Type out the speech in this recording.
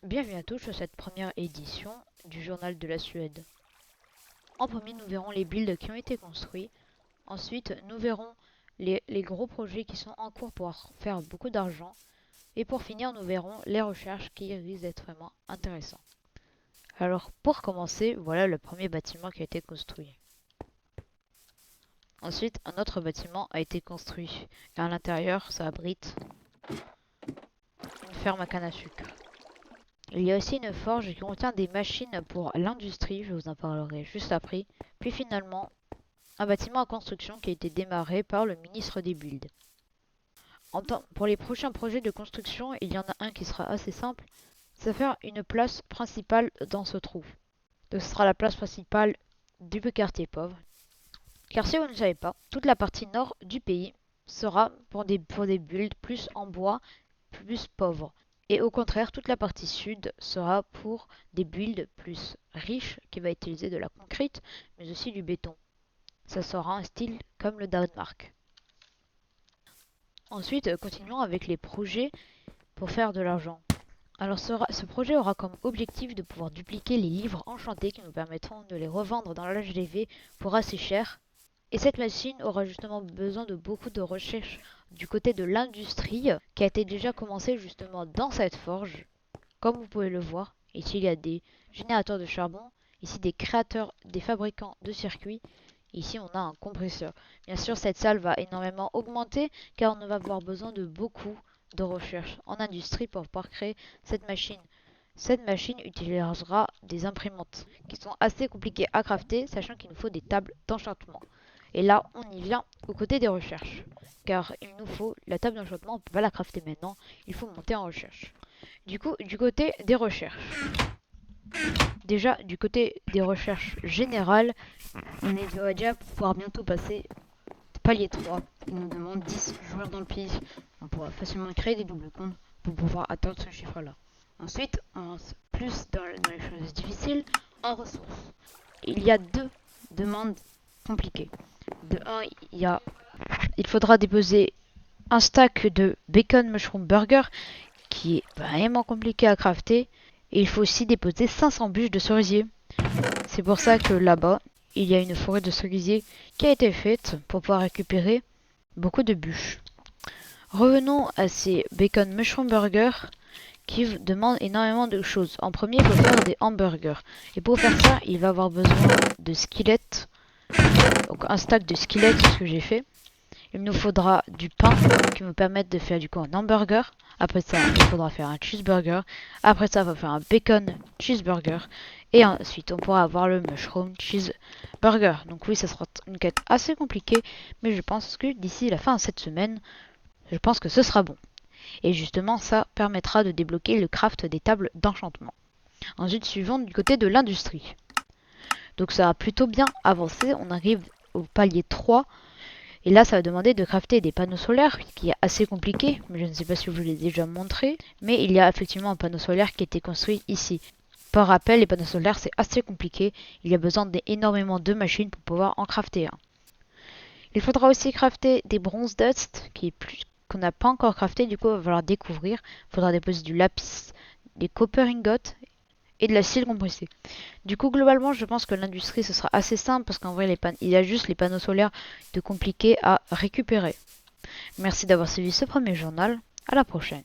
Bienvenue à tous sur cette première édition du journal de la Suède. En premier, nous verrons les builds qui ont été construits. Ensuite, nous verrons les gros projets qui sont en cours pour faire beaucoup d'argent. Et pour finir, nous verrons les recherches qui risquent d'être vraiment intéressantes. Alors, pour commencer, voilà le premier bâtiment qui a été construit. Ensuite, un autre bâtiment a été construit. Et à l'intérieur, ça abrite une ferme à canne à sucre. Il y a aussi une forge qui contient des machines pour l'industrie, je vous en parlerai juste après. Puis finalement, un bâtiment en construction qui a été démarré par le ministre des Builds. Pour les prochains projets de construction, il y en a un qui sera assez simple, c'est faire une place principale dans ce trou. Donc ce sera la place principale du quartier pauvre. Car si vous ne savez pas, toute la partie nord du pays sera pour des builds plus en bois, plus pauvres. Et au contraire, toute la partie sud sera pour des builds plus riches, qui va utiliser de la concrète, mais aussi du béton. Ça sera un style comme le Danemark. Ensuite, continuons avec les projets pour faire de l'argent. Alors ce projet aura comme objectif de pouvoir dupliquer les livres enchantés qui nous permettront de les revendre dans l'HDV pour assez cher. Et cette machine aura justement besoin de beaucoup de recherches du côté de l'industrie qui a été déjà commencée justement dans cette forge. Comme vous pouvez le voir, ici il y a des générateurs de charbon, ici des créateurs, des fabricants de circuits, ici on a un compresseur. Bien sûr cette salle va énormément augmenter car on va avoir besoin de beaucoup de recherches en industrie pour pouvoir créer cette machine. Cette machine utilisera des imprimantes qui sont assez compliquées à crafter, sachant qu'il nous faut des tables d'enchantement. Et là, on y vient aux côtés des recherches. Car il nous faut la table d'enchantement, on ne peut pas la crafter maintenant, il faut monter en recherche. Du coup, du côté des recherches. Déjà, du côté des recherches générales, on va déjà pouvoir bientôt passer palier 3. Il nous demande 10 joueurs dans le pays. On pourra facilement créer des doubles comptes pour pouvoir atteindre ce chiffre-là. Ensuite, on avance plus dans les choses difficiles, en ressources. Il y a deux demandes compliquées. De 1, il faudra déposer un stack de bacon mushroom burger qui est vraiment compliqué à crafter. Et il faut aussi déposer 500 bûches de cerisier. C'est pour ça que là-bas, il y a une forêt de cerisier qui a été faite pour pouvoir récupérer beaucoup de bûches. Revenons à ces bacon mushroom burger qui demandent énormément de choses. En premier, il faut faire des hamburgers. Et pour faire ça, il va avoir besoin de squelettes. Donc un stack de squelettes, c'est ce que j'ai fait. Il nous faudra du pain qui nous permette de faire du coup un hamburger. Après ça, il faudra faire un cheeseburger. Après ça, il va faire un bacon cheeseburger. Et ensuite, on pourra avoir le mushroom cheeseburger. Donc oui, ça sera une quête assez compliquée. Mais je pense que d'ici la fin de cette semaine, je pense que ce sera bon. Et justement, ça permettra de débloquer le craft des tables d'enchantement. Ensuite, suivons du côté de l'industrie. Donc ça a plutôt bien avancé. On arrive au palier 3. Et là, ça va demander de crafter des panneaux solaires, qui est assez compliqué, mais je ne sais pas si je vous l'ai déjà montré. Mais il y a effectivement un panneau solaire qui a été construit ici. Par rappel, les panneaux solaires, c'est assez compliqué. Il y a besoin d'énormément de machines pour pouvoir en crafter un. Il faudra aussi crafter des bronze dust, qu'on n'a pas encore crafté, du coup, il va falloir découvrir. Il faudra déposer du lapis, des copper ingots et de l'acide compressé. Du coup, globalement, je pense que l'industrie, ce sera assez simple parce qu'en vrai, il y a juste les panneaux solaires de compliqués à récupérer. Merci d'avoir suivi ce premier journal. À la prochaine.